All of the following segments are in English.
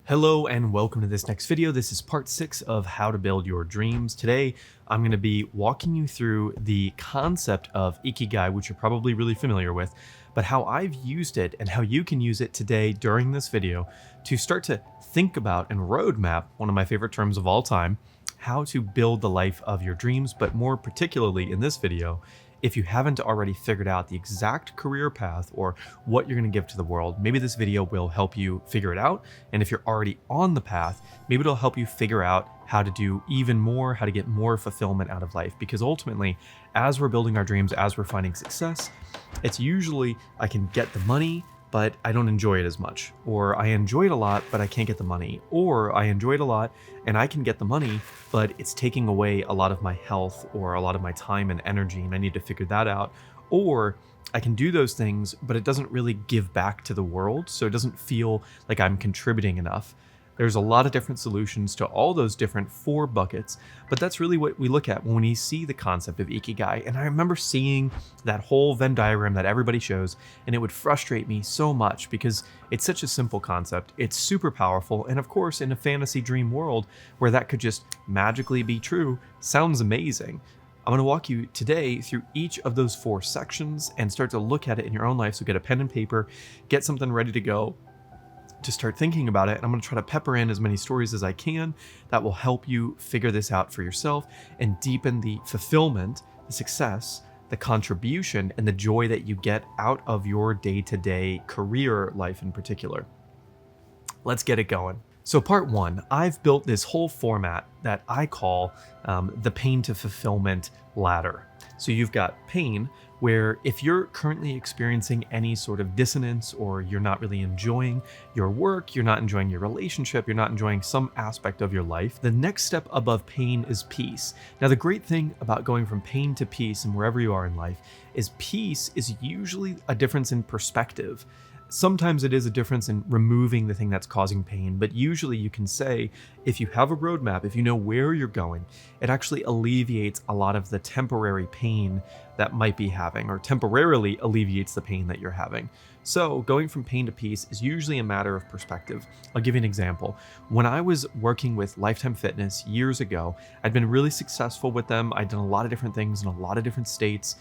Hello and welcome to this next video. This is part 6 of how to build your dreams. Today, I'm going to be walking you through the concept of Ikigai, which you're probably really familiar with, but how I've used it and how you can use it today during this video to start to think about and roadmap, one of my favorite terms of all time, how to build the life of your dreams, but more particularly in this video, if you haven't already figured out the exact career path or what you're going to give to the world, maybe this video will help you figure it out. And if you're already on the path, maybe it'll help you figure out how to do even more, how to get more fulfillment out of life. Because ultimately, as we're building our dreams, as we're finding success, it's usually I can get the money, but I don't enjoy it as much. Or I enjoy it a lot, but I can't get the money. Or I enjoy it a lot and I can get the money, but it's taking away a lot of my health or a lot of my time and energy, and I need to figure that out. Or I can do those things, but it doesn't really give back to the world, so it doesn't feel like I'm contributing enough. There's a lot of different solutions to all those different 4 buckets, but that's really what we look at when we see the concept of Ikigai. And I remember seeing that whole Venn diagram that everybody shows, and it would frustrate me so much because it's such a simple concept. It's super powerful, and of course, in a fantasy dream world where that could just magically be true, sounds amazing. I'm going to walk you today through each of those 4 sections and start to look at it in your own life. So get a pen and paper, get something ready to go, to start thinking about it. And I'm going to try to pepper in as many stories as I can that will help you figure this out for yourself and deepen the fulfillment, the success, the contribution, and the joy that you get out of your day-to-day career life in particular. Let's get it going. So part 1, I've built this whole format that I call the pain to fulfillment ladder. So you've got pain, where if you're currently experiencing any sort of dissonance, or you're not really enjoying your work, you're not enjoying your relationship, you're not enjoying some aspect of your life, the next step above pain is peace. Now, the great thing about going from pain to peace and wherever you are in life is peace is usually a difference in perspective. Sometimes it is a difference in removing the thing that's causing pain, but usually you can say, if you have a roadmap, if you know where you're going, it actually alleviates a lot of the temporary pain that might be having, or temporarily alleviates the pain that you're having. So going from pain to peace is usually a matter of perspective. I'll give you an example. When I was working with Lifetime Fitness years ago, I'd been really successful with them. I'd done a lot of different things in a lot of different states.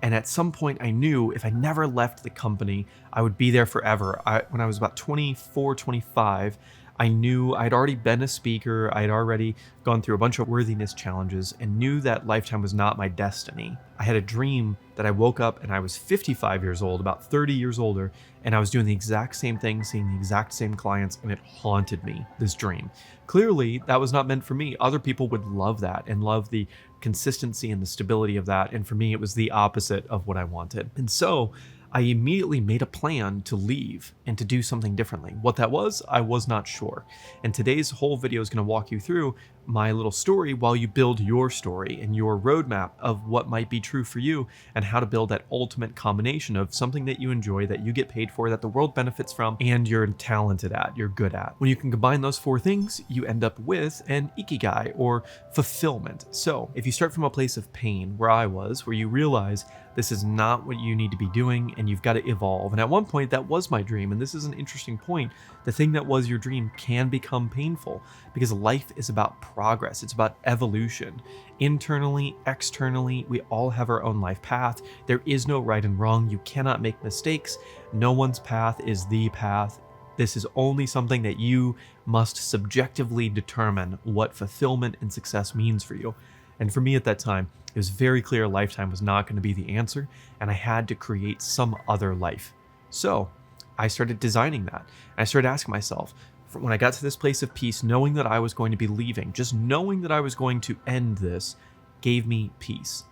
And at some point I knew if I never left the company, I would be there forever. When I was about 24, 25, I knew I'd already been a speaker. I'd already gone through a bunch of worthiness challenges and knew that Lifetime was not my destiny. I had a dream that I woke up and I was 55 years old, about 30 years older, and I was doing the exact same thing, seeing the exact same clients, and it haunted me, this dream. Clearly, that was not meant for me. Other people would love that and love the consistency and the stability of that, and for me, it was the opposite of what I wanted. And so I immediately made a plan to leave and to do something differently. What that was, I was not sure. And today's whole video is going to walk you through my little story while you build your story and your roadmap of what might be true for you and how to build that ultimate combination of something that you enjoy, that you get paid for, that the world benefits from, and you're talented at, you're good at. When you can combine those 4 things, you end up with an Ikigai, or fulfillment. So if you start from a place of pain, where I was, where you realize this is not what you need to be doing and you've got to evolve. And at one point that was my dream. And this is an interesting point. The thing that was your dream can become painful because life is about progress. It's about evolution. Internally, externally, we all have our own life path. There is no right and wrong. You cannot make mistakes. No one's path is the path. This is only something that you must subjectively determine what fulfillment and success means for you. And for me at that time, it was very clear Lifetime was not going to be the answer, and I had to create some other life. So I started designing that. And I started asking myself, when I got to this place of peace, knowing that I was going to be leaving, just knowing that I was going to end this, gave me peace.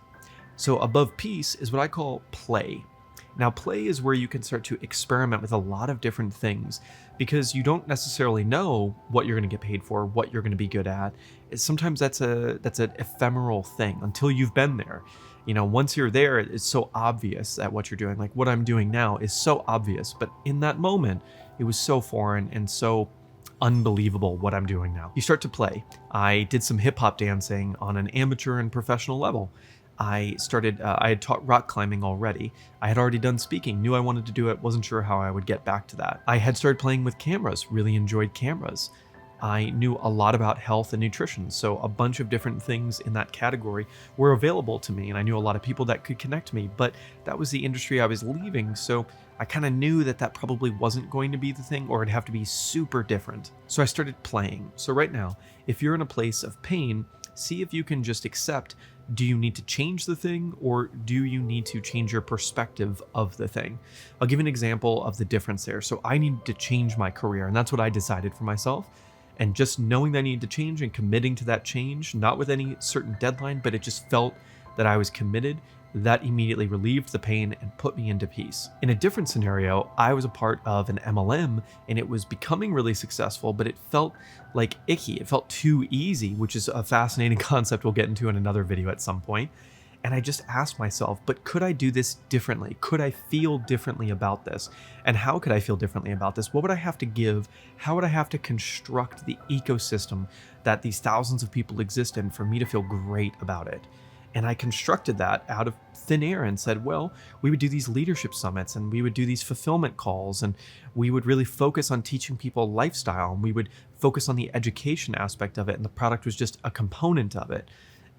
So above peace is what I call play. Now, play is where you can start to experiment with a lot of different things because you don't necessarily know what you're going to get paid for, what you're going to be good at. Sometimes that's an ephemeral thing until you've been there. You know, once you're there, it's so obvious that what you're doing, like what I'm doing now, is so obvious. But in that moment, it was so foreign and so unbelievable what I'm doing now. You start to play. I did some hip hop dancing on an amateur and professional level. I had taught rock climbing already. I had already done speaking, knew I wanted to do it, wasn't sure how I would get back to that. I had started playing with cameras, really enjoyed cameras. I knew a lot about health and nutrition, so a bunch of different things in that category were available to me, and I knew a lot of people that could connect me, but that was the industry I was leaving, so I kind of knew that that probably wasn't going to be the thing, or it'd have to be super different. So I started playing. So right now, if you're in a place of pain, see if you can just accept, do you need to change the thing, or do you need to change your perspective of the thing? I'll give an example of the difference there. So I needed to change my career, and that's what I decided for myself. And just knowing that I needed to change and committing to that change, not with any certain deadline, but it just felt that I was committed, that immediately relieved the pain and put me into peace. In a different scenario, I was a part of an MLM and it was becoming really successful, but it felt like icky. It felt too easy, which is a fascinating concept we'll get into in another video at some point. And I just asked myself, but could I do this differently? Could I feel differently about this? And how could I feel differently about this? What would I have to give? How would I have to construct the ecosystem that these thousands of people exist in for me to feel great about it? And I constructed that out of thin air and said, well, we would do these leadership summits and we would do these fulfillment calls and we would really focus on teaching people lifestyle and we would focus on the education aspect of it. And the product was just a component of it.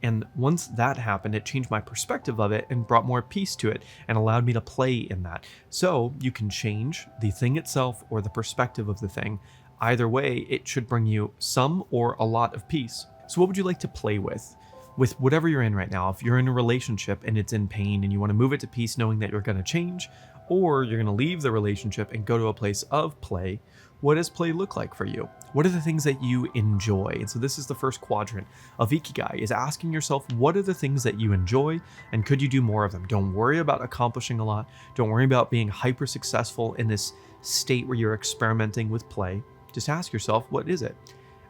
And once that happened, it changed my perspective of it and brought more peace to it and allowed me to play in that. So you can change the thing itself or the perspective of the thing. Either way, it should bring you some or a lot of peace. So what would you like to play with? With whatever you're in right now, if you're in a relationship and it's in pain and you want to move it to peace knowing that you're going to change, or you're going to leave the relationship and go to a place of play, what does play look like for you? What are the things that you enjoy? And so this is the first quadrant of Ikigai, is asking yourself, what are the things that you enjoy and could you do more of them? Don't worry about accomplishing a lot. Don't worry about being hyper successful in this state where you're experimenting with play. Just ask yourself, what is it?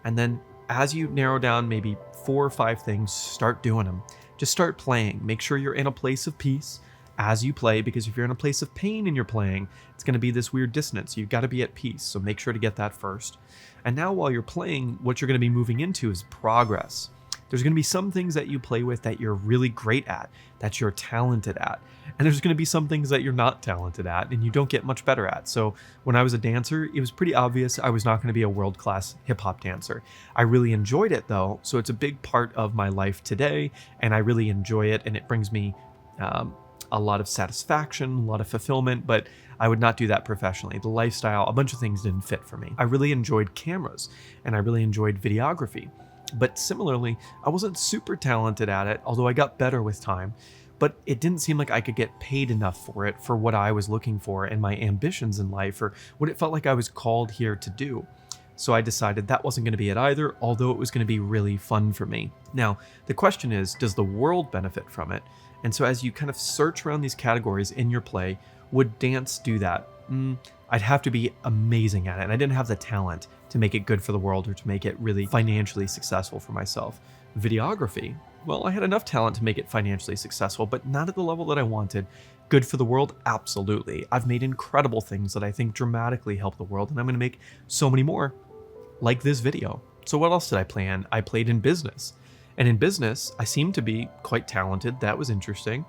And then as you narrow down maybe 4 or 5 things, start doing them. Just start playing. Make sure you're in a place of peace as you play, because if you're in a place of pain and you're playing, it's going to be this weird dissonance. You've got to be at peace. So make sure to get that first. And now while you're playing, what you're going to be moving into is progress. There's going to be some things that you play with that you're really great at, that you're talented at. And there's going to be some things that you're not talented at and you don't get much better at. So when I was a dancer, it was pretty obvious I was not going to be a world-class hip-hop dancer. I really enjoyed it though, so it's a big part of my life today, and I really enjoy it, and it brings me a lot of satisfaction, a lot of fulfillment, but I would not do that professionally. The lifestyle, a bunch of things didn't fit for me. I really enjoyed cameras and I really enjoyed videography. But similarly, I wasn't super talented at it, although I got better with time. But it didn't seem like I could get paid enough for it for what I was looking for and my ambitions in life, or what it felt like I was called here to do. So I decided that wasn't going to be it either, although it was going to be really fun for me. Now, the question is, does the world benefit from it? And so as you kind of search around these categories in your play, would dance do that? I'd have to be amazing at it, and I didn't have the talent to make it good for the world or to make it really financially successful for myself. Videography, well, I had enough talent to make it financially successful, but not at the level that I wanted. Good for the world? Absolutely. I've made incredible things that I think dramatically help the world, and I'm going to make so many more, like this video. So what else did I play in? I played in business. And in business, I seemed to be quite talented. That was interesting.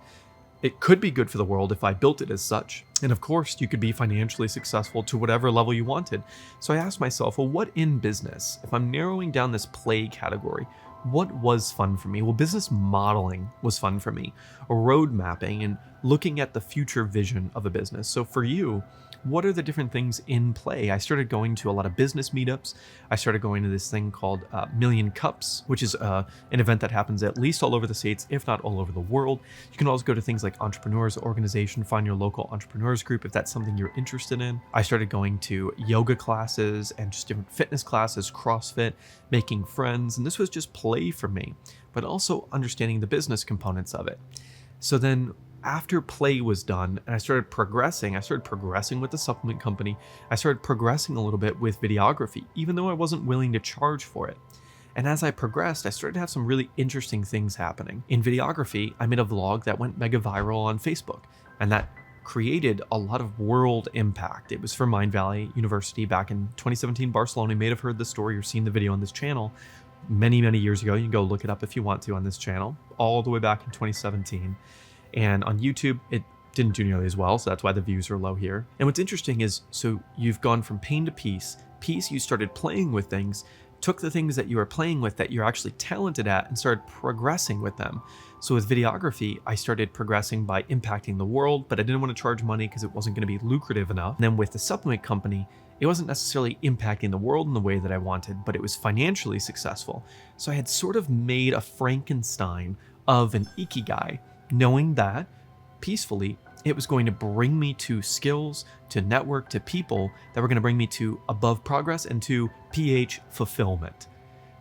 It could be good for the world if I built it as such. And of course, you could be financially successful to whatever level you wanted. So I asked myself, well, what in business, if I'm narrowing down this play category, what was fun for me? Well, business modeling was fun for me, or road mapping and looking at the future vision of a business. So for you, what are the different things in play? I started going to a lot of business meetups. I started going to this thing called Million Cups, which is an event that happens at least all over the States, if not all over the world. You can also go to things like Entrepreneurs Organization, find your local entrepreneurs group if that's something you're interested in. I started going to yoga classes and just different fitness classes, CrossFit, making friends, and this was just play for me, but also understanding the business components of it. So then after play was done and I started progressing with the supplement company. I started progressing a little bit with videography, even though I wasn't willing to charge for it. And as I progressed, I started to have some really interesting things happening. In videography, I made a vlog that went mega viral on Facebook, and that created a lot of world impact. It was for Mind Valley University back in 2017, Barcelona. You may have heard the story or seen the video on this channel. many, many years ago. You can go look it up if you want to on this channel, all the way back in 2017. And on YouTube, it didn't do nearly as well, so that's why the views are low here. And what's interesting is, so you've gone from pain to peace. Peace, you started playing with things, took the things that you were playing with that you're actually talented at and started progressing with them. So with videography, I started progressing by impacting the world, but I didn't want to charge money because it wasn't going to be lucrative enough. And then with the supplement company, it wasn't necessarily impacting the world in the way that I wanted, but it was financially successful. So I had sort of made a Frankenstein of an Ikigai, knowing that peacefully it was going to bring me to skills, to network, to people that were going to bring me to above progress and to PH fulfillment.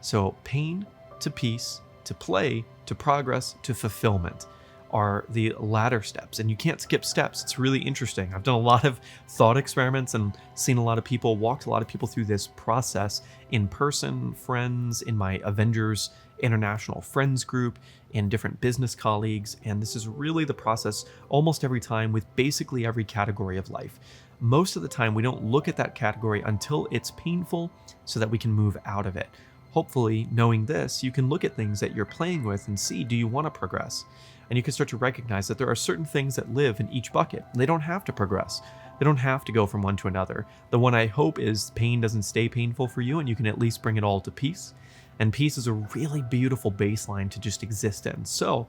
So pain to peace, to play, to progress, to fulfillment are the latter steps. And you can't skip steps. It's really interesting. I've done a lot of thought experiments and seen a lot of people, walked a lot of people through this process in person, friends, in my Avengers International Friends group, and different business colleagues. And this is really the process almost every time with basically every category of life. Most of the time, we don't look at that category until it's painful so that we can move out of it. Hopefully, knowing this, you can look at things that you're playing with and see, do you want to progress? And you can start to recognize that there are certain things that live in each bucket. They don't have to progress. They don't have to go from one to another. The one I hope is pain doesn't stay painful for you and you can at least bring it all to peace. And peace is a really beautiful baseline to just exist in. So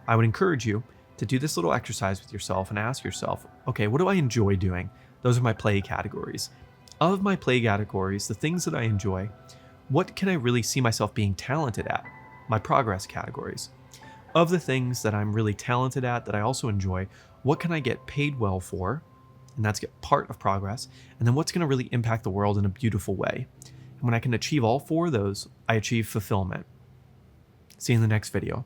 I would encourage you to do this little exercise with yourself and ask yourself, okay, what do I enjoy doing? Those are my play categories. Of my play categories, the things that I enjoy, what can I really see myself being talented at? My progress categories. Of the things that I'm really talented at that I also enjoy, what can I get paid well for? And that's part of progress. And then what's going to really impact the world in a beautiful way? And when I can achieve all four of those, I achieve fulfillment. See you in the next video.